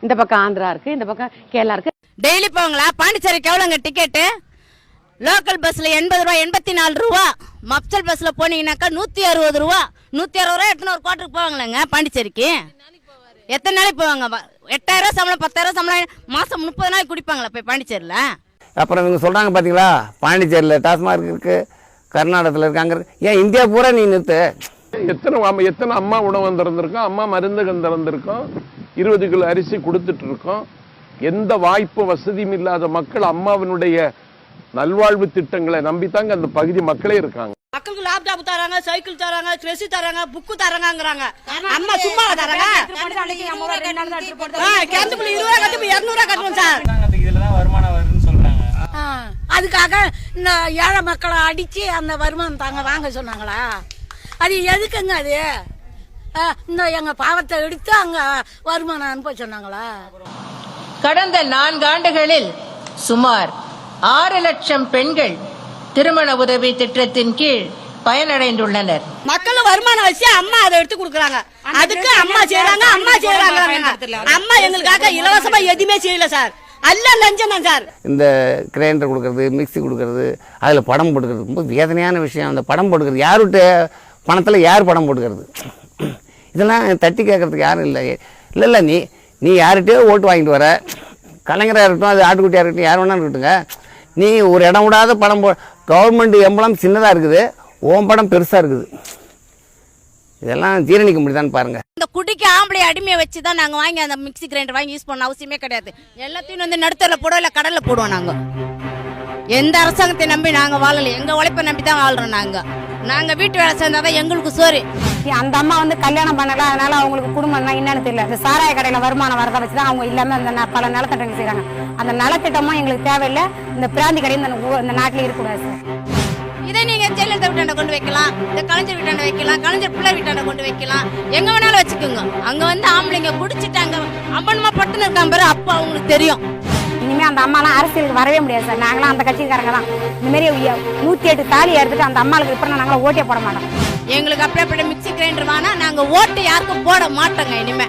இந்த பக்கம் ஆந்திரா இருக்கு, இந்த பக்கம் கேரளா இருக்கு. டெய்லி போவாங்களா? பாண்டிச்சேரிக்கு எவ்வளோங்க டிக்கெட்டு? லோக்கல் பஸ்ல 80 ரூபா, 84 ரூபா. மப்சல் பஸ்ல போனீங்கன்னாக்கா 160 ரூபா. 160 ரூபா எடுத்துன்னு ஒரு குவார்ட்டருக்கு போவாங்களேங்க பாண்டிச்சேரிக்கு. எத்தனை நாளைக்கு போவாங்க? 8000 சம்பளம், 10,000 சம்பளம், மாசம் 30 நாளைக்கு குடிப்பாங்களா போய் பாண்டிச்சேரியில்? அப்புறம் இவங்க சொல்றாங்க பாத்தீங்களா, பாண்டிச்சேரியில் டாஸ்மார்க் இருக்கு, கர்நாடகத்தில் இருக்காங்க. ஏன் இந்தியா பூரா நீ நிறுத்து? எத்தனை அம்மா உணவு திறந்திருக்கோம், அம்மா மருந்துகள் திறந்திருக்கோம், 20 கிலோ அரிசி கொடுத்துட்டு இருக்கோம். எந்த வாய்ப்பு வசதியும் இல்லாத மக்கள் அம்மாவினுடைய நல்வாழ்வு திட்டங்களை நம்பித்தாங்க அந்த பகுதி மக்களே இருக்காங்க. மக்களுக்கு லேப்டாப் தராங்க, சைக்கிள் தராங்க, ட்ரெஸ் தராங்க, புக்கு தராங்கங்கறாங்க. அம்மா சும்மா தராங்க. கேந்துக்குள்ள 20 ரூபா கட்டி 200 ரூபா கட்டணும் சார். இதுலதான் வருமானம் வருதுன்னு சொல்றாங்க. அதுக்காக இந்த ஏழை மக்களை அடிச்சு அந்த வருமானம் தாங்க வாங்க சொன்னாங்களா? அது எதுக்குங்க? அது இந்த எங்க பாவத்தை எடுத்து அங்க வருமானம் அனுப்ப சொன்னாங்களா? கடந்த 4 ஆண்டுகளில் சுமார் 6 லட்சம் பெண்கள் திருமண உதவி திட்டத்தின் கீழ் பயனடைந்துள்ளனர். மக்கள் வருமானம் வச்சு அம்மா அதை எடுத்து கொடுக்குறாங்க. அதுக்கு அம்மா செய்யறாங்க. அம்மா எங்களுக்காக இலவசமா எதுவுமே செய்யல சார். அல்ல லஞ்சம் தான் சார். இந்த கிரைண்டர் கொடுக்கறது, மிக்சி கொடுக்கறது, அதில் படம் போட்டுக்கிறது ரொம்ப வேதனையான விஷயம். அந்த படம் போட்டுக்கிறது யாருகிட்ட பணத்தில் யார் படம் போட்டுக்கிறது? இதெல்லாம் தட்டி கேட்கறதுக்கு யாரும் இல்லை. இல்லை நீ யார்கிட்டயோ ஓட்டு வாங்கிட்டு வர, கலைஞராக இருக்கட்டும், அது ஆட்டுக்குட்டியாக இருக்கட்டும், யார் வேணாலும் இருக்கட்டுங்க, நீ ஒரு இடம் விடாத படம் கவர்மெண்ட் எம்பளம் சின்னதாக இருக்குது, ஓம் படம் பெருசாக இருக்குது. இதெல்லாம் ஜீரணிக்க முடியுதான்னு பாருங்க. இந்த குடிக்கு ஆம்பளை அடிமையை வச்சு தான் நாங்கள் வாங்கி அந்த மிக்சி கிரைண்டர் வாங்கி யூஸ் பண்ண அவசியமே கிடையாது. எல்லாத்தையும் வந்து நடுத்தரில் போடுவோம், இல்லை கடலில் போடுவோம். நாங்கள் எந்த அரசாங்கத்தை நம்பி நாங்கள் வாழலை. எங்கள் உழைப்பை நம்பி தான் வாழ்கிறோம். நாங்கள் வீட்டு வேலை செஞ்சாதான் எங்களுக்கு சோறு. அந்த அம்மா வந்து கல்யாணம் பண்ணல, அதனால அவங்களுக்கு குடும்பம் தான் என்னன்னு தெரியல. இந்த சாராய கடையில வருமானம் வரதை வச்சுதான் அவங்க இல்லாம அந்த பல நலத்திட்டங்கள் செய்யறாங்க. அந்த நலத்திட்டமும் எங்களுக்கு தேவையில்லை. இந்த பிராந்தி கடையும் இந்த நாட்டில் இருக்கக்கூடாது சார். இதை நீங்க ஜெயலலிதா வீட்டாண்ட கொண்டு வைக்கலாம், இந்த கலைஞர் வீட்டாண்ட வைக்கலாம், கலைஞர் பிள்ளை வீட்டாண்ட கொண்டு வைக்கலாம், எங்க வேணாலும் வச்சுக்கோங்க. அங்க வந்து ஆம்பளைங்க குடிச்சிட்டாங்க அம்மனமா பட்டுன்னு இருக்காங்க பாரு, அப்ப அவங்களுக்கு தெரியும். இனிமே அந்த அம்மாலாம் அரசியலுக்கு வரவே முடியாது சார். நாங்களாம் அந்த கட்சிக்காரங்க தான். இந்த மாதிரி 108 தாலி எடுத்துட்டு அந்த அம்மாளுக்கு இப்போ நாங்களும் ஓட்டே போட மாட்டோம். எங்களுக்கு அப்படியே மிக்சி கிரைண்டர் வேணா, நாங்க ஓட்டு யாருக்கும் போட மாட்டோங்க இனிமே.